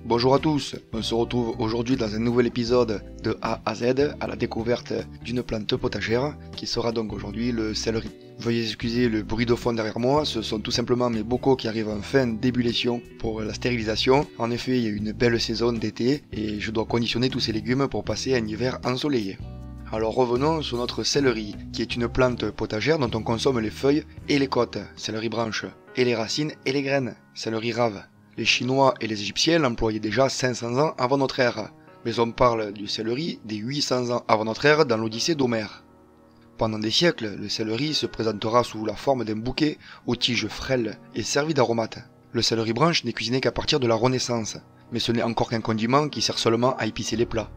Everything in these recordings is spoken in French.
Bonjour à tous, on se retrouve aujourd'hui dans un nouvel épisode de A à Z à la découverte d'une plante potagère qui sera donc aujourd'hui le céleri. Veuillez excuser le bruit de fond derrière moi, ce sont tout simplement mes bocaux qui arrivent en fin d'ébullition pour la stérilisation. En effet, il y a eu une belle saison d'été et je dois conditionner tous ces légumes pour passer un hiver ensoleillé. Alors revenons sur notre céleri, qui est une plante potagère dont on consomme les feuilles et les côtes, céleri branche, et les racines et les graines, céleri rave. Les Chinois et les Égyptiens l'employaient déjà 500 ans avant notre ère, mais on parle du céleri des 800 ans avant notre ère dans l'Odyssée d'Homère. Pendant des siècles, le céleri se présentera sous la forme d'un bouquet aux tiges frêles et servi d'aromates. Le céleri branche n'est cuisiné qu'à partir de la Renaissance, mais ce n'est encore qu'un condiment qui sert seulement à épicer les plats.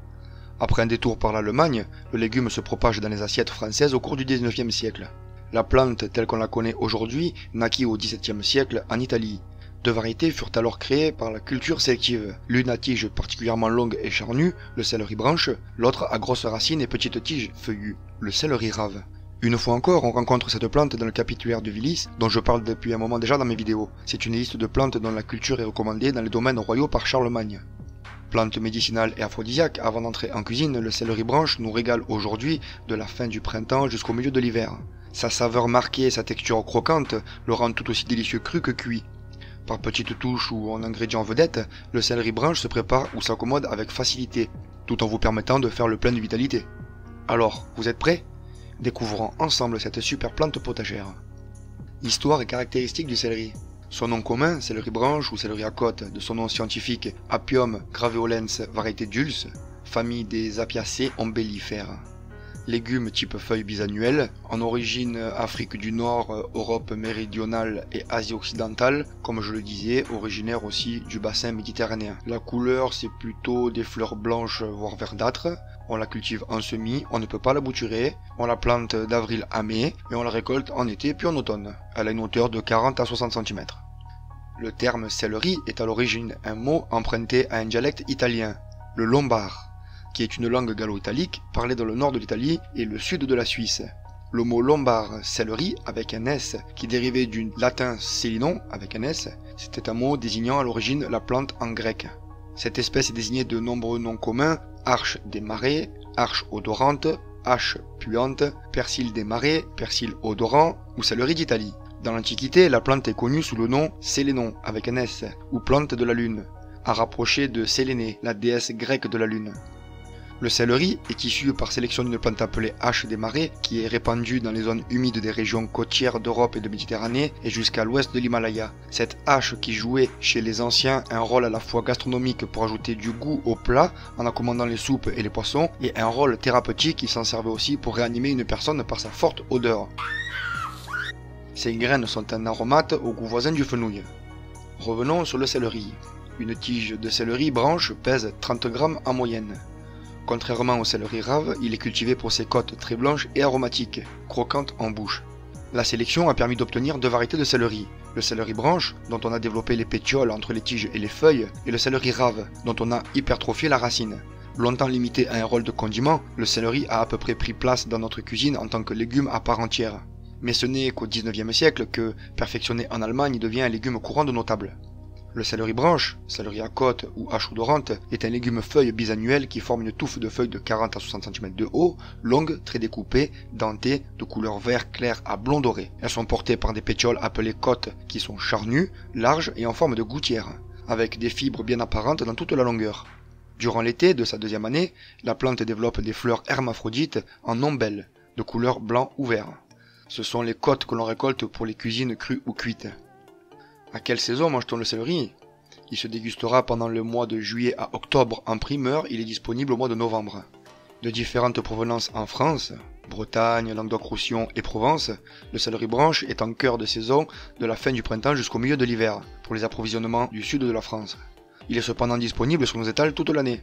Après un détour par l'Allemagne, le légume se propage dans les assiettes françaises au cours du XIXe siècle. La plante telle qu'on la connaît aujourd'hui naquit au XVIIe siècle en Italie. Deux variétés furent alors créées par la culture sélective. L'une à tige particulièrement longue et charnue, le céleri branche, l'autre à grosses racines et petites tiges feuillues, le céleri rave. Une fois encore, on rencontre cette plante dans le capitulaire de Willis, dont je parle depuis un moment déjà dans mes vidéos. C'est une liste de plantes dont la culture est recommandée dans les domaines royaux par Charlemagne. Plante médicinale et aphrodisiaque, avant d'entrer en cuisine, le céleri branche nous régale aujourd'hui de la fin du printemps jusqu'au milieu de l'hiver. Sa saveur marquée et sa texture croquante le rendent tout aussi délicieux cru que cuit. Par petites touches ou en ingrédients vedettes, le céleri branche se prépare ou s'accommode avec facilité, tout en vous permettant de faire le plein de vitalité. Alors, vous êtes prêts? Découvrons ensemble cette super plante potagère. Histoire et caractéristiques du céleri. Son nom commun, céleri branche ou céleri à côte, de son nom scientifique Apium graveolens variété dulce, famille des Apiacées ombellifères. Légumes type feuilles bisannuelles, en origine Afrique du Nord, Europe méridionale et Asie occidentale, comme je le disais, originaire aussi du bassin méditerranéen. La couleur, c'est plutôt des fleurs blanches voire verdâtres. On la cultive en semis, on ne peut pas la bouturer, on la plante d'avril à mai et on la récolte en été puis en automne. Elle a une hauteur de 40 à 60 cm. Le terme céleri est à l'origine un mot emprunté à un dialecte italien, le lombard, qui est une langue gallo-italique parlée dans le nord de l'Italie et le sud de la Suisse. Le mot lombard céleri avec un S qui dérivait du latin célinon avec un S, c'était un mot désignant à l'origine la plante en grec. Cette espèce est désignée de nombreux noms communs, arche des marais, arche odorante, hache puante, persil des marais, persil odorant ou céleri d'Italie. Dans l'Antiquité, la plante est connue sous le nom Sélénon avec un S, ou plante de la lune, à rapprocher de Sélénée, la déesse grecque de la lune. Le céleri est issu par sélection d'une plante appelée hache des marais, qui est répandue dans les zones humides des régions côtières d'Europe et de Méditerranée et jusqu'à l'ouest de l'Himalaya. Cette hache qui jouait chez les anciens un rôle à la fois gastronomique pour ajouter du goût au plat en accommodant les soupes et les poissons, et un rôle thérapeutique qui s'en servait aussi pour réanimer une personne par sa forte odeur. Ces graines sont un aromate au goût voisin du fenouil. Revenons sur le céleri. Une tige de céleri branche pèse 30 grammes en moyenne. Contrairement au céleri rave, il est cultivé pour ses côtes très blanches et aromatiques, croquantes en bouche. La sélection a permis d'obtenir deux variétés de céleri. Le céleri branche, dont on a développé les pétioles entre les tiges et les feuilles, et le céleri rave, dont on a hypertrophié la racine. Longtemps limité à un rôle de condiment, le céleri a à peu près pris place dans notre cuisine en tant que légume à part entière. Mais ce n'est qu'au XIXe siècle que, perfectionné en Allemagne, il devient un légume courant de notable. Le céleri branche, céleri à côte ou hache odorante, est un légume feuille bisannuel qui forme une touffe de feuilles de 40 à 60 cm de haut, longues, très découpées, dentées, de couleur vert clair à blond doré. Elles sont portées par des pétioles appelées côtes qui sont charnues, larges et en forme de gouttière, avec des fibres bien apparentes dans toute la longueur. Durant l'été de sa deuxième année, la plante développe des fleurs hermaphrodites en ombelles, de couleur blanc ou vert. Ce sont les côtes que l'on récolte pour les cuisines crues ou cuites. À quelle saison mange-t-on le céleri? Il se dégustera pendant le mois de juillet à octobre en primeur, il est disponible au mois de novembre. De différentes provenances en France, Bretagne, Languedoc-Roussillon et Provence, le céleri branche est en cœur de saison de la fin du printemps jusqu'au milieu de l'hiver, pour les approvisionnements du sud de la France. Il est cependant disponible sur nos étals toute l'année.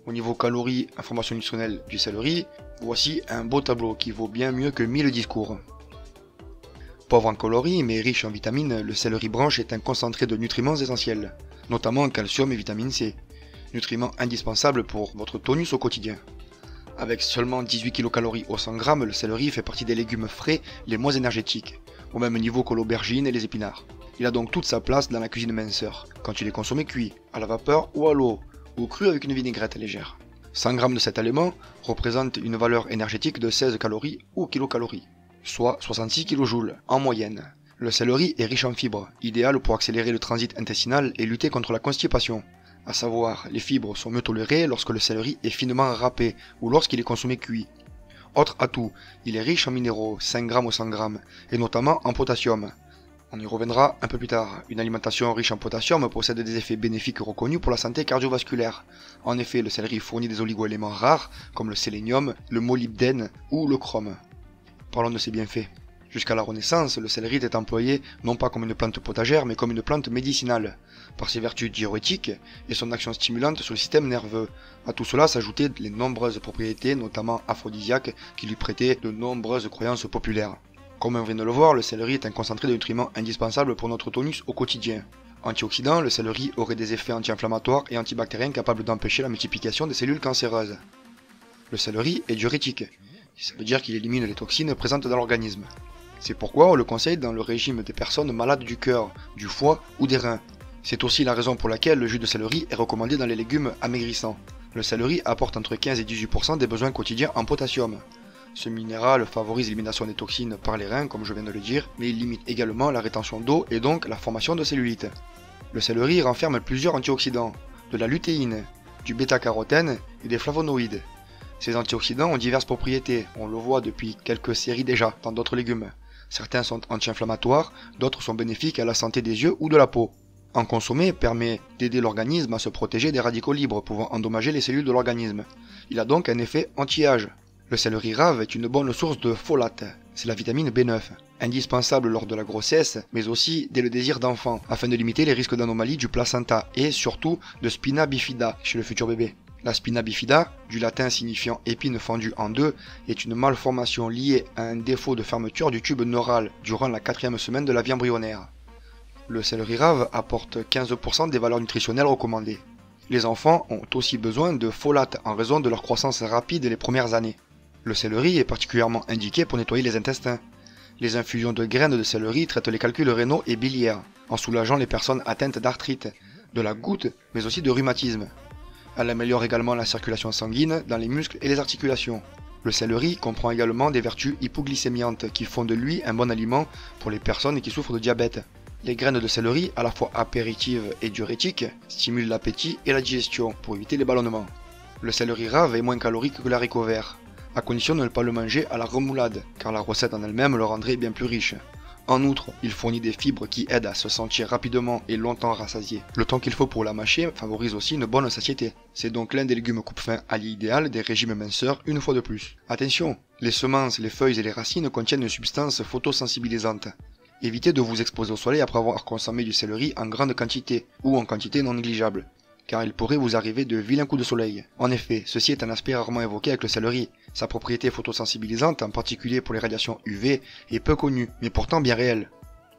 Au niveau calories, information nutritionnelle du céleri, voici un beau tableau qui vaut bien mieux que 1000 discours. Pauvre en calories mais riche en vitamines, le céleri branche est un concentré de nutriments essentiels, notamment en calcium et vitamine C, nutriments indispensables pour votre tonus au quotidien. Avec seulement 18 kcal au 100 g, le céleri fait partie des légumes frais les moins énergétiques, au même niveau que l'aubergine et les épinards. Il a donc toute sa place dans la cuisine minceur, quand il est consommé cuit, à la vapeur ou à l'eau, ou cru avec une vinaigrette légère. 100 g de cet aliment représente une valeur énergétique de 16 calories ou kilocalories, soit 66 kJ en moyenne. Le céleri est riche en fibres, idéal pour accélérer le transit intestinal et lutter contre la constipation. À savoir, les fibres sont mieux tolérées lorsque le céleri est finement râpé ou lorsqu'il est consommé cuit. Autre atout, il est riche en minéraux, 5 g ou 100 g, et notamment en potassium. On y reviendra un peu plus tard. Une alimentation riche en potassium possède des effets bénéfiques reconnus pour la santé cardiovasculaire. En effet, le céleri fournit des oligo-éléments rares comme le sélénium, le molybdène ou le chrome. Parlons de ses bienfaits. Jusqu'à la Renaissance, le céleri était employé non pas comme une plante potagère mais comme une plante médicinale, par ses vertus diurétiques et son action stimulante sur le système nerveux. À tout cela s'ajoutaient les nombreuses propriétés, notamment aphrodisiaques, qui lui prêtaient de nombreuses croyances populaires. Comme on vient de le voir, le céleri est un concentré de nutriments indispensable pour notre tonus au quotidien. Antioxydant, le céleri aurait des effets anti-inflammatoires et antibactériens capables d'empêcher la multiplication des cellules cancéreuses. Le céleri est diurétique, ça veut dire qu'il élimine les toxines présentes dans l'organisme. C'est pourquoi on le conseille dans le régime des personnes malades du cœur, du foie ou des reins. C'est aussi la raison pour laquelle le jus de céleri est recommandé dans les légumes amaigrissants. Le céleri apporte entre 15 et 18% des besoins quotidiens en potassium. Ce minéral favorise l'élimination des toxines par les reins, comme je viens de le dire, mais il limite également la rétention d'eau et donc la formation de cellulite. Le céleri renferme plusieurs antioxydants, de la lutéine, du bêta-carotène et des flavonoïdes. Ces antioxydants ont diverses propriétés, on le voit depuis quelques séries déjà dans d'autres légumes. Certains sont anti-inflammatoires, d'autres sont bénéfiques à la santé des yeux ou de la peau. En consommer permet d'aider l'organisme à se protéger des radicaux libres pouvant endommager les cellules de l'organisme. Il a donc un effet anti-âge. Le céleri rave est une bonne source de folate, c'est la vitamine B9, indispensable lors de la grossesse, mais aussi dès le désir d'enfant, afin de limiter les risques d'anomalies du placenta et surtout de spina bifida chez le futur bébé. La spina bifida, du latin signifiant épine fendue en deux, est une malformation liée à un défaut de fermeture du tube neural durant la 4e semaine de la vie embryonnaire. Le céleri rave apporte 15% des valeurs nutritionnelles recommandées. Les enfants ont aussi besoin de folate en raison de leur croissance rapide les premières années. Le céleri est particulièrement indiqué pour nettoyer les intestins. Les infusions de graines de céleri traitent les calculs rénaux et biliaires, en soulageant les personnes atteintes d'arthrite, de la goutte, mais aussi de rhumatisme. Elle améliore également la circulation sanguine dans les muscles et les articulations. Le céleri comprend également des vertus hypoglycémiantes qui font de lui un bon aliment pour les personnes qui souffrent de diabète. Les graines de céleri, à la fois apéritives et diurétiques, stimulent l'appétit et la digestion pour éviter les ballonnements. Le céleri rave est moins calorique que l'haricot vert, à condition de ne pas le manger à la remoulade, car la recette en elle-même le rendrait bien plus riche. En outre, il fournit des fibres qui aident à se sentir rapidement et longtemps rassasié. Le temps qu'il faut pour la mâcher favorise aussi une bonne satiété. C'est donc l'un des légumes coupe-faim allié idéal des régimes minceurs une fois de plus. Attention, les semences, les feuilles et les racines contiennent une substance photosensibilisante. Évitez de vous exposer au soleil après avoir consommé du céleri en grande quantité ou en quantité non négligeable, car il pourrait vous arriver de vilains coups de soleil. En effet, ceci est un aspect rarement évoqué avec le céleri. Sa propriété photosensibilisante, en particulier pour les radiations UV, est peu connue, mais pourtant bien réelle.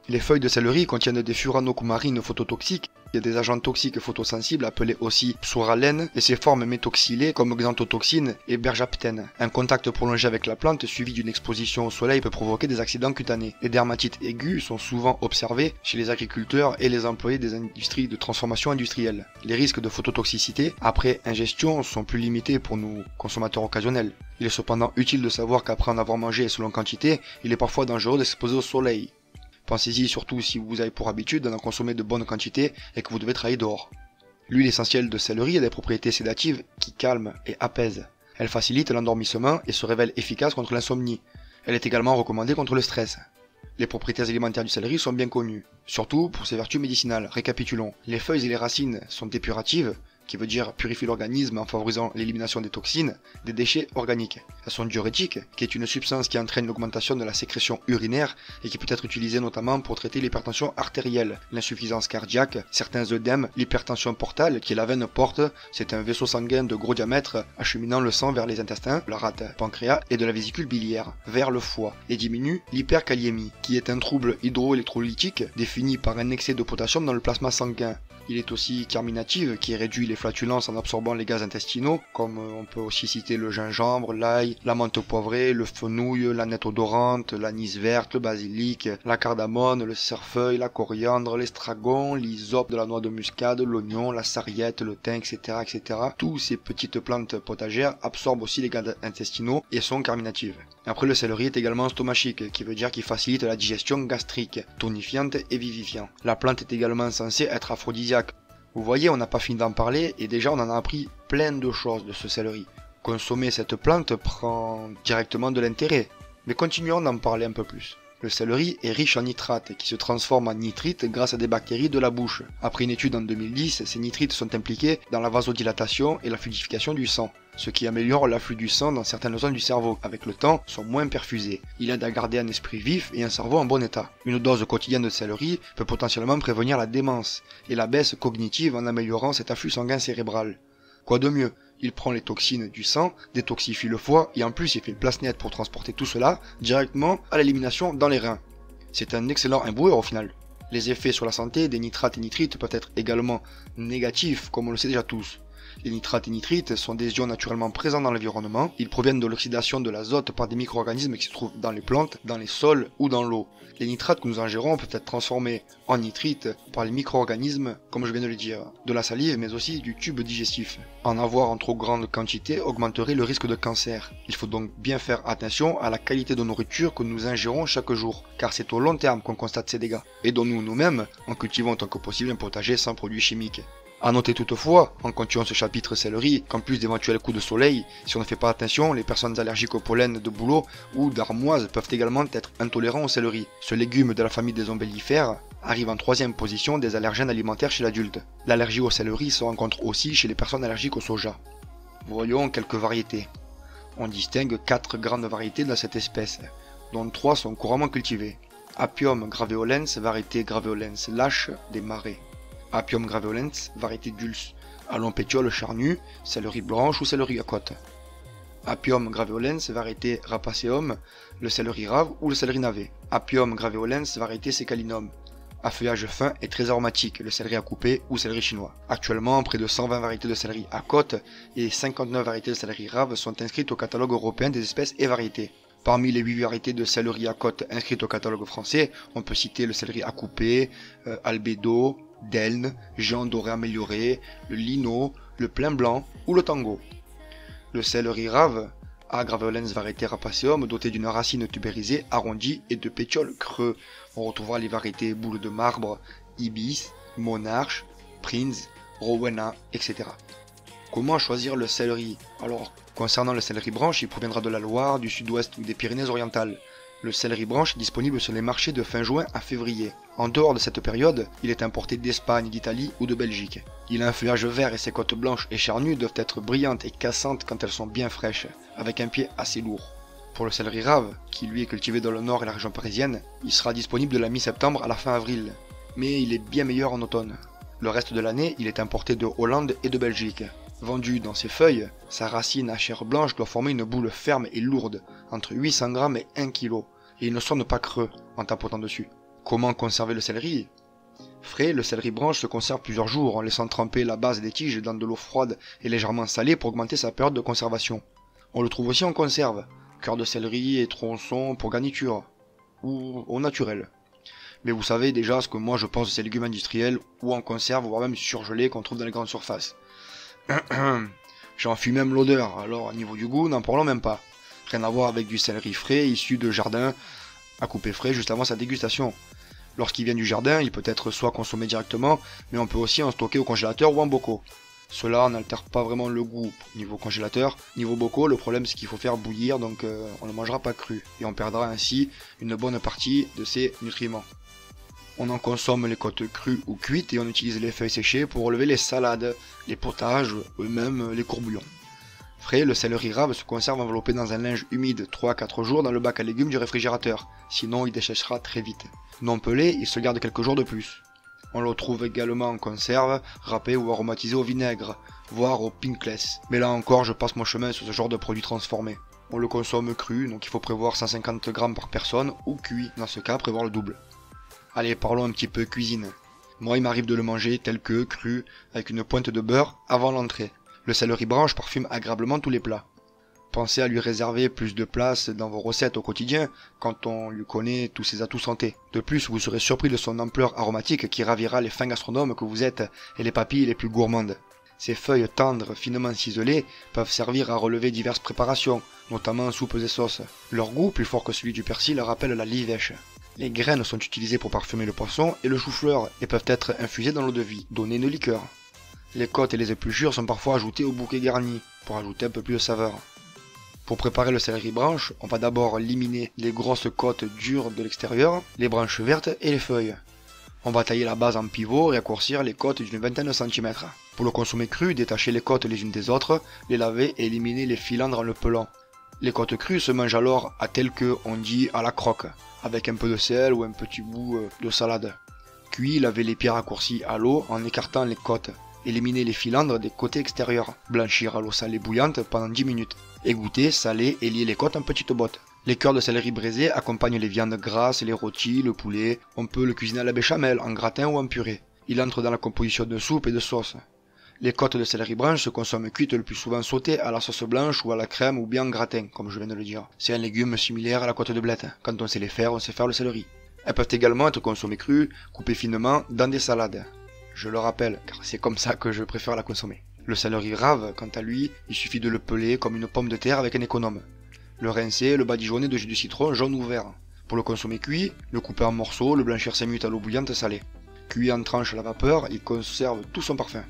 Les feuilles de céleri contiennent des furanocoumarines phototoxiques, il y a des agents toxiques photosensibles appelés aussi psoralènes et ses formes méthoxylées comme xanthotoxine et bergaptène. Un contact prolongé avec la plante suivi d'une exposition au soleil peut provoquer des accidents cutanés. Les dermatites aiguës sont souvent observées chez les agriculteurs et les employés des industries de transformation industrielle. Les risques de phototoxicité après ingestion sont plus limités pour nous consommateurs occasionnels. Il est cependant utile de savoir qu'après en avoir mangé selon quantité, il est parfois dangereux d'exposer au soleil. Pensez-y surtout si vous avez pour habitude d'en consommer de bonnes quantités et que vous devez travailler dehors. L'huile essentielle de céleri a des propriétés sédatives qui calment et apaisent. Elle facilite l'endormissement et se révèle efficace contre l'insomnie. Elle est également recommandée contre le stress. Les propriétés alimentaires du céleri sont bien connues, surtout pour ses vertus médicinales. Récapitulons. Les feuilles et les racines sont dépuratives, qui veut dire purifier l'organisme en favorisant l'élimination des toxines, des déchets organiques. Elles sont diurétiques, qui est une substance qui entraîne l'augmentation de la sécrétion urinaire et qui peut être utilisée notamment pour traiter l'hypertension artérielle, l'insuffisance cardiaque, certains œdèmes, l'hypertension portale, qui est la veine porte, c'est un vaisseau sanguin de gros diamètre acheminant le sang vers les intestins, la rate, pancréas et de la vésicule biliaire, vers le foie, et diminue l'hyperkaliémie, qui est un trouble hydroélectrolytique défini par un excès de potassium dans le plasma sanguin. Il est aussi carminatif, qui réduit les flatulences en absorbant les gaz intestinaux, comme on peut aussi citer le gingembre, l'ail, la menthe poivrée, le fenouil, la nette odorante, l'anis verte, le basilic, la cardamone, le cerfeuil, la coriandre, l'estragon, l'hysope de la noix de muscade, l'oignon, la sarriette, le thym, etc., etc. Tous ces petites plantes potagères absorbent aussi les gaz intestinaux et sont carminatives. Après, le céleri est également stomachique, qui veut dire qu'il facilite la digestion gastrique, tonifiante et vivifiant. La plante est également censée être aphrodisiaque. Vous voyez, on n'a pas fini d'en parler et déjà on en a appris plein de choses de ce céleri. Consommer cette plante prend directement de l'intérêt, mais continuons d'en parler un peu plus. Le céleri est riche en nitrates qui se transforment en nitrites grâce à des bactéries de la bouche. Après une étude en 2010, ces nitrites sont impliqués dans la vasodilatation et la fluidification du sang, ce qui améliore l'afflux du sang dans certaines zones du cerveau. Avec le temps, sont moins perfusés. Il aide à garder un esprit vif et un cerveau en bon état. Une dose quotidienne de céleri peut potentiellement prévenir la démence et la baisse cognitive en améliorant cet afflux sanguin cérébral. Quoi de mieux? Il prend les toxines du sang, détoxifie le foie et en plus il fait place nette pour transporter tout cela directement à l'élimination dans les reins. C'est un excellent emboueur au final. Les effets sur la santé des nitrates et nitrites peuvent être également négatifs, comme on le sait déjà tous. Les nitrates et nitrites sont des ions naturellement présents dans l'environnement. Ils proviennent de l'oxydation de l'azote par des micro-organismes qui se trouvent dans les plantes, dans les sols ou dans l'eau. Les nitrates que nous ingérons peuvent être transformés en nitrites par les micro-organismes, comme je viens de le dire, de la salive mais aussi du tube digestif. En avoir en trop grande quantité augmenterait le risque de cancer. Il faut donc bien faire attention à la qualité de nourriture que nous ingérons chaque jour, car c'est au long terme qu'on constate ces dégâts. Aidons-nous nous-mêmes en cultivant tant que possible un potager sans produits chimiques. A noter toutefois, en continuant ce chapitre céleri, qu'en plus d'éventuels coups de soleil, si on ne fait pas attention, les personnes allergiques au pollen de bouleau ou d'armoise peuvent également être intolérants au céleri. Ce légume de la famille des ombellifères arrive en troisième position des allergènes alimentaires chez l'adulte. L'allergie au céleri se rencontre aussi chez les personnes allergiques au soja. Voyons quelques variétés. On distingue 4 grandes variétés de cette espèce, dont 3 sont couramment cultivées. Apium graveolens, variété graveolens lâche des marais. Apium graveolens, variété dulce, à long pétiole charnu, céleri blanche ou céleri à côte. Apium graveolens, variété rapaceum, le céleri rave ou le céleri navet. Apium graveolens, variété secalinum, à feuillage fin et très aromatique, le céleri à couper ou céleri chinois. Actuellement, près de 120 variétés de céleri à côte et 59 variétés de céleri rave sont inscrites au catalogue européen des espèces et variétés. Parmi les 8 variétés de céleri à côte inscrites au catalogue français, on peut citer le céleri à couper, albédo, d'Elne, Jean doré amélioré, le lino, le plein blanc ou le tango. Le céleri rave, A. graveolens variété rapaceum, doté d'une racine tubérisée, arrondie et de pétioles creux. On retrouvera les variétés boule de marbre, ibis, monarche, prince, rowena, etc. Comment choisir le céleri? Alors, concernant le céleri branche, il proviendra de la Loire, du sud-ouest ou des Pyrénées-Orientales. Le céleri branche est disponible sur les marchés de fin juin à février. En dehors de cette période, il est importé d'Espagne, d'Italie ou de Belgique. Il a un feuillage vert et ses côtes blanches et charnues doivent être brillantes et cassantes quand elles sont bien fraîches, avec un pied assez lourd. Pour le céleri rave, qui lui est cultivé dans le nord et la région parisienne, il sera disponible de la mi-septembre à la fin avril. Mais il est bien meilleur en automne. Le reste de l'année, il est importé de Hollande et de Belgique. Vendu dans ses feuilles, sa racine à chair blanche doit former une boule ferme et lourde, entre 800 g et 1 kg, et il ne sonne pas creux en tapotant dessus. Comment conserver le céleri? Frais, le céleri branche se conserve plusieurs jours en laissant tremper la base des tiges dans de l'eau froide et légèrement salée pour augmenter sa période de conservation. On le trouve aussi en conserve, cœur de céleri et tronçon pour garniture, ou au naturel. Mais vous savez déjà ce que moi je pense de ces légumes industriels ou en conserve, voire même surgelés qu'on trouve dans les grandes surfaces. J'en fuis même l'odeur, alors au niveau du goût, n'en parlons même pas. Rien à voir avec du céleri frais issu de jardin à couper frais juste avant sa dégustation. Lorsqu'il vient du jardin, il peut être soit consommé directement, mais on peut aussi en stocker au congélateur ou en bocaux. Cela n'altère pas vraiment le goût niveau congélateur. Niveau bocaux, le problème c'est qu'il faut faire bouillir, donc on ne mangera pas cru, et on perdra ainsi une bonne partie de ses nutriments. On en consomme les côtes crues ou cuites et on utilise les feuilles séchées pour relever les salades, les potages ou même les courbouillons. Frais, le céleri rave se conserve enveloppé dans un linge humide 3 à 4 jours dans le bac à légumes du réfrigérateur, sinon il déchèchera très vite. Non pelé, il se garde quelques jours de plus. On le trouve également en conserve, râpé ou aromatisé au vinaigre, voire au pinkles. Mais là encore, je passe mon chemin sur ce genre de produits transformés. On le consomme cru, donc il faut prévoir 150 g par personne, ou cuit, dans ce cas prévoir le double. Allez, parlons un petit peu cuisine. Moi, il m'arrive de le manger tel que, cru, avec une pointe de beurre avant l'entrée. Le céleri branche parfume agréablement tous les plats. Pensez à lui réserver plus de place dans vos recettes au quotidien quand on lui connaît tous ses atouts santé. De plus, vous serez surpris de son ampleur aromatique qui ravira les fins gastronomes que vous êtes et les papilles les plus gourmandes. Ces feuilles tendres, finement ciselées, peuvent servir à relever diverses préparations, notamment soupes et sauces. Leur goût, plus fort que celui du persil, rappelle la livèche. Les graines sont utilisées pour parfumer le poisson et le chou-fleur et peuvent être infusées dans l'eau de vie, donner une liqueur. Les côtes et les épluchures sont parfois ajoutées au bouquet garni, pour ajouter un peu plus de saveur. Pour préparer le céleri branche, on va d'abord éliminer les grosses côtes dures de l'extérieur, les branches vertes et les feuilles. On va tailler la base en pivot et raccourcir les côtes d'une vingtaine de centimètres. Pour le consommer cru, détacher les côtes les unes des autres, les laver et éliminer les filandres en le pelant. Les côtes crues se mangent alors à tel que on dit à la croque, avec un peu de sel ou un petit bout de salade. Cuit, lavez les pieds raccourcis à l'eau en écartant les côtes. Éliminer les filandres des côtés extérieurs. Blanchir à l'eau salée bouillante pendant 10 minutes. Égoutter, saler et lier les côtes en petites bottes. Les cœurs de céleri braisés accompagnent les viandes grasses, les rôtis, le poulet. On peut le cuisiner à la béchamel, en gratin ou en purée. Il entre dans la composition de soupe et de sauce. Les côtes de céleri branche se consomment cuites le plus souvent sautées à la sauce blanche ou à la crème ou bien en gratin, comme je viens de le dire. C'est un légume similaire à la côte de blette. Quand on sait les faire, on sait faire le céleri. Elles peuvent également être consommées crues, coupées finement dans des salades. Je le rappelle, car c'est comme ça que je préfère la consommer. Le céleri rave, quant à lui, il suffit de le peler comme une pomme de terre avec un économe. Le rincer, le badigeonner de jus de citron jaune ou vert. Pour le consommer cuit, le couper en morceaux, le blanchir 5 minutes à l'eau bouillante salée. Cuit en tranches à la vapeur, il conserve tout son parfum.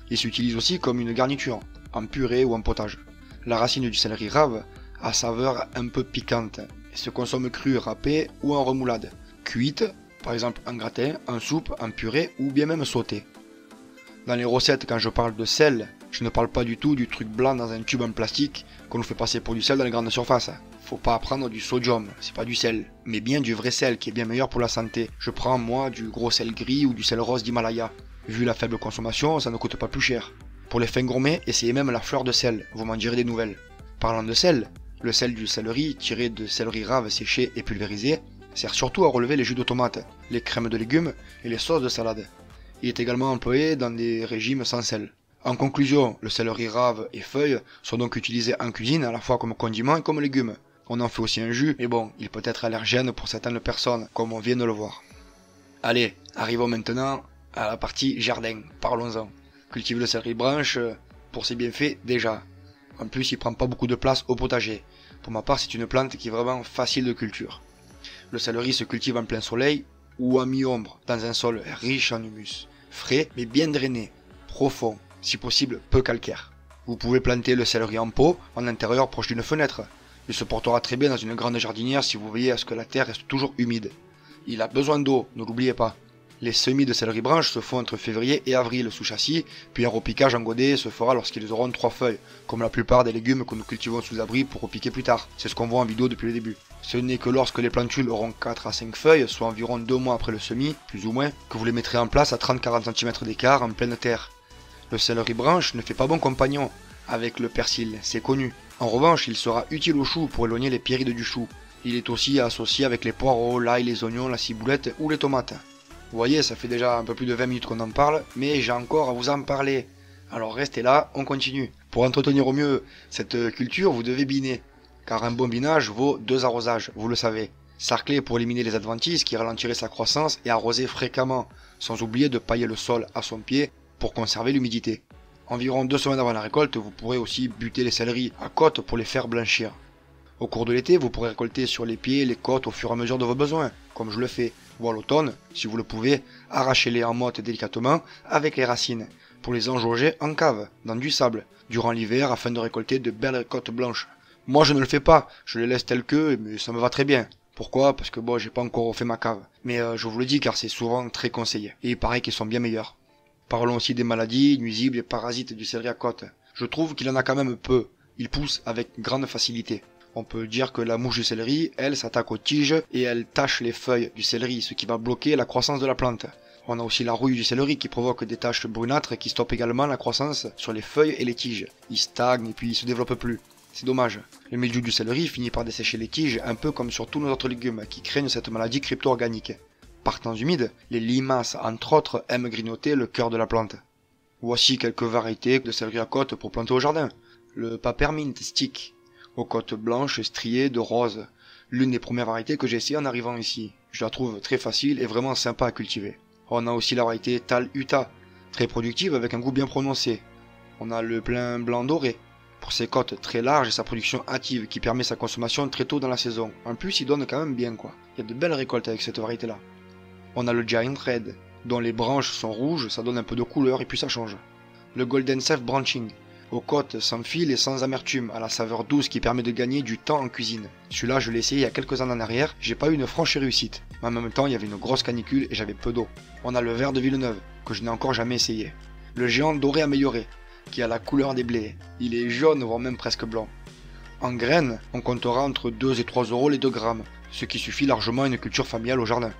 Il s'utilise aussi comme une garniture, en purée ou en potage. La racine du céleri rave a saveur un peu piquante et se consomme crue, râpée ou en remoulade. Cuite, par exemple en gratin, en soupe, en purée ou bien même sautée. Dans les recettes, quand je parle de sel, je ne parle pas du tout du truc blanc dans un tube en plastique qu'on nous fait passer pour du sel dans les grandes surfaces. Faut pas prendre du sodium, c'est pas du sel, mais bien du vrai sel qui est bien meilleur pour la santé. Je prends moi du gros sel gris ou du sel rose d'Himalaya. Vu la faible consommation, ça ne coûte pas plus cher. Pour les fins gourmets, essayez même la fleur de sel, vous m'en direz des nouvelles. Parlant de sel, le sel du céleri, tiré de céleri rave séché et pulvérisé, sert surtout à relever les jus de tomates, les crèmes de légumes et les sauces de salade. Il est également employé dans des régimes sans sel. En conclusion, le céleri rave et feuilles sont donc utilisés en cuisine à la fois comme condiment et comme légumes. On en fait aussi un jus, mais bon, il peut être allergène pour certaines personnes, comme on vient de le voir. Allez, arrivons maintenant à la partie jardin, parlons-en. Cultiver le céleri branche, pour ses bienfaits déjà. En plus, il prend pas beaucoup de place au potager. Pour ma part, c'est une plante qui est vraiment facile de culture. Le céleri se cultive en plein soleil ou à mi-ombre, dans un sol riche en humus, frais mais bien drainé, profond, si possible peu calcaire. Vous pouvez planter le céleri en pot, en intérieur proche d'une fenêtre. Il se portera très bien dans une grande jardinière si vous veillez à ce que la terre reste toujours humide. Il a besoin d'eau, ne l'oubliez pas. Les semis de céleri branche se font entre février et avril sous châssis, puis un repiquage en godet se fera lorsqu'ils auront 3 feuilles, comme la plupart des légumes que nous cultivons sous abri pour repiquer plus tard. C'est ce qu'on voit en vidéo depuis le début. Ce n'est que lorsque les plantules auront 4 à 5 feuilles, soit environ 2 mois après le semis, plus ou moins, que vous les mettrez en place à 30-40 cm d'écart en pleine terre. Le céleri branche ne fait pas bon compagnon avec le persil, c'est connu. En revanche, il sera utile au chou pour éloigner les pierrides du chou. Il est aussi associé avec les poireaux, l'ail, les oignons, la ciboulette ou les tomates. Vous voyez, ça fait déjà un peu plus de 20 minutes qu'on en parle, mais j'ai encore à vous en parler. Alors restez là, on continue. Pour entretenir au mieux cette culture, vous devez biner. Car un bon binage vaut 2 arrosages, vous le savez. Sarcler pour éliminer les adventices qui ralentiraient sa croissance et arroser fréquemment, sans oublier de pailler le sol à son pied pour conserver l'humidité. Environ 2 semaines avant la récolte, vous pourrez aussi buter les céleris à côte pour les faire blanchir. Au cours de l'été, vous pourrez récolter sur les pieds les côtes au fur et à mesure de vos besoins, comme je le fais. Ou à l'automne, si vous le pouvez, arrachez-les en motte délicatement avec les racines, pour les enjauger en cave, dans du sable, durant l'hiver afin de récolter de belles côtes blanches. Moi je ne le fais pas, je les laisse telles que, mais ça me va très bien. Pourquoi? Parce que bon, j'ai pas encore refait ma cave. Mais je vous le dis car c'est souvent très conseillé, et il paraît qu'ils sont bien meilleurs. Parlons aussi des maladies, nuisibles et parasites du céleri à côte. Je trouve qu'il en a quand même peu, il pousse avec grande facilité. On peut dire que la mouche du céleri, elle, s'attaque aux tiges et elle tache les feuilles du céleri, ce qui va bloquer la croissance de la plante. On a aussi la rouille du céleri qui provoque des taches brunâtres qui stoppent également la croissance sur les feuilles et les tiges. Ils stagnent et puis ils se développent plus. C'est dommage. Le mildiou du céleri finit par dessécher les tiges un peu comme sur tous nos autres légumes qui craignent cette maladie crypto-organique. Par temps humide, les limaces entre autres aiment grignoter le cœur de la plante. Voici quelques variétés de céleri à côte pour planter au jardin. Le Peppermint Stick, aux côtes blanches striées de rose. L'une des premières variétés que j'ai essayé en arrivant ici. Je la trouve très facile et vraiment sympa à cultiver. On a aussi la variété Tal Utah, très productive avec un goût bien prononcé. On a le plein blanc doré, pour ses côtes très larges et sa production hâtive qui permet sa consommation très tôt dans la saison. En plus, il donne quand même bien quoi. Il y a de belles récoltes avec cette variété là. On a le Giant Red, dont les branches sont rouges, ça donne un peu de couleur et puis ça change. Le Golden Self Branching, aux côtes sans fil et sans amertume, à la saveur douce qui permet de gagner du temps en cuisine. Celui-là, je l'ai essayé il y a quelques années en arrière, j'ai pas eu une franche réussite. Mais en même temps, il y avait une grosse canicule et j'avais peu d'eau. On a le vert de Villeneuve, que je n'ai encore jamais essayé. Le géant doré amélioré, qui a la couleur des blés. Il est jaune, voire même presque blanc. En graines, on comptera entre 2 et 3 euros les 2 grammes, ce qui suffit largement à une culture familiale au jardin.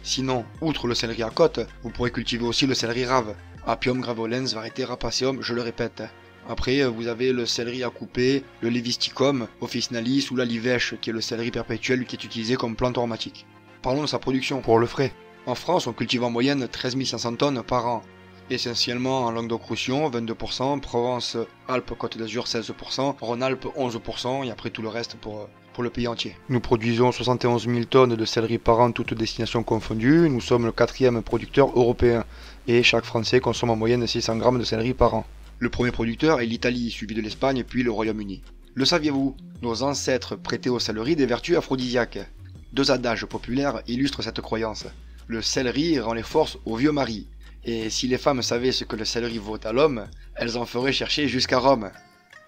Sinon, outre le céleri à côte, vous pourrez cultiver aussi le céleri rave, Apium graveolens, variété Rapaceum, je le répète. Après, vous avez le céleri à couper, le Levisticum, Officinalis ou la livèche, qui est le céleri perpétuel qui est utilisé comme plante aromatique. Parlons de sa production pour le frais. En France, on cultive en moyenne 13 500 tonnes par an. Essentiellement en Languedoc-Roussillon, 22%, Provence-Alpes-Côte d'Azur, 16%, Rhône-Alpes, 11%, et après tout le reste pour le pays entier. Nous produisons 71 000 tonnes de céleri par an, toutes destinations confondues. Nous sommes le 4e producteur européen, et chaque Français consomme en moyenne 600 grammes de céleri par an. Le premier producteur est l'Italie, suivi de l'Espagne, puis le Royaume-Uni. Le saviez-vous? Nos ancêtres prêtaient au céleri des vertus aphrodisiaques. 2 adages populaires illustrent cette croyance. Le céleri rend les forces aux vieux maris. Et si les femmes savaient ce que le céleri vaut à l'homme, elles en feraient chercher jusqu'à Rome.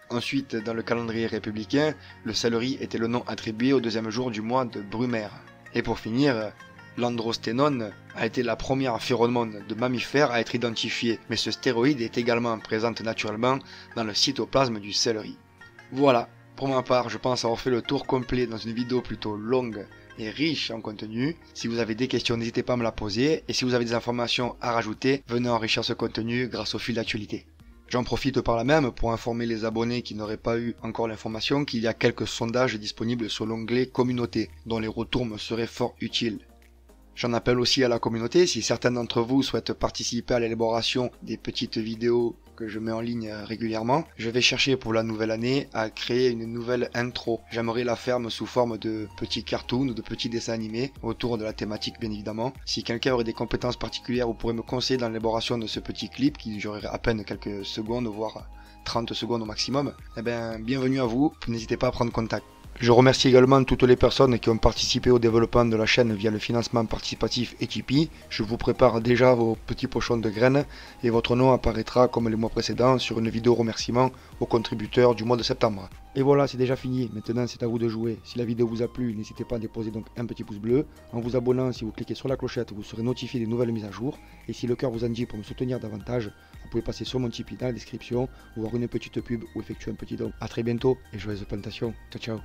Ensuite, dans le calendrier républicain, le céleri était le nom attribué au 2e jour du mois de Brumaire. Et pour finir, l'androsténone a été la première phéromone de mammifère à être identifiée, mais ce stéroïde est également présent naturellement dans le cytoplasme du céleri. Voilà, pour ma part, je pense avoir fait le tour complet dans une vidéo plutôt longue et riche en contenu. Si vous avez des questions, n'hésitez pas à me la poser, et si vous avez des informations à rajouter, venez enrichir ce contenu grâce au fil d'actualité. J'en profite par là même pour informer les abonnés qui n'auraient pas eu encore l'information qu'il y a quelques sondages disponibles sur l'onglet Communauté, dont les retours me seraient fort utiles. J'en appelle aussi à la communauté, si certains d'entre vous souhaitent participer à l'élaboration des petites vidéos que je mets en ligne régulièrement, je vais chercher pour la nouvelle année à créer une nouvelle intro. J'aimerais la faire sous forme de petits cartoons ou de petits dessins animés autour de la thématique bien évidemment. Si quelqu'un aurait des compétences particulières, vous pourrez me conseiller dans l'élaboration de ce petit clip qui durerait à peine quelques secondes, voire 30 secondes au maximum. Eh bien, bienvenue à vous, n'hésitez pas à prendre contact. Je remercie également toutes les personnes qui ont participé au développement de la chaîne via le financement participatif et Tipeee. Je vous prépare déjà vos petits pochons de graines et votre nom apparaîtra comme les mois précédents sur une vidéo remerciement aux contributeurs du mois de septembre. Et voilà, c'est déjà fini. Maintenant, c'est à vous de jouer. Si la vidéo vous a plu, n'hésitez pas à déposer donc un petit pouce bleu. En vous abonnant, si vous cliquez sur la clochette, vous serez notifié des nouvelles mises à jour. Et si le cœur vous en dit pour me soutenir davantage, vous pouvez passer sur mon Tipeee dans la description, ou voir une petite pub ou effectuer un petit don. A très bientôt et joyeuse plantation. Ciao ciao.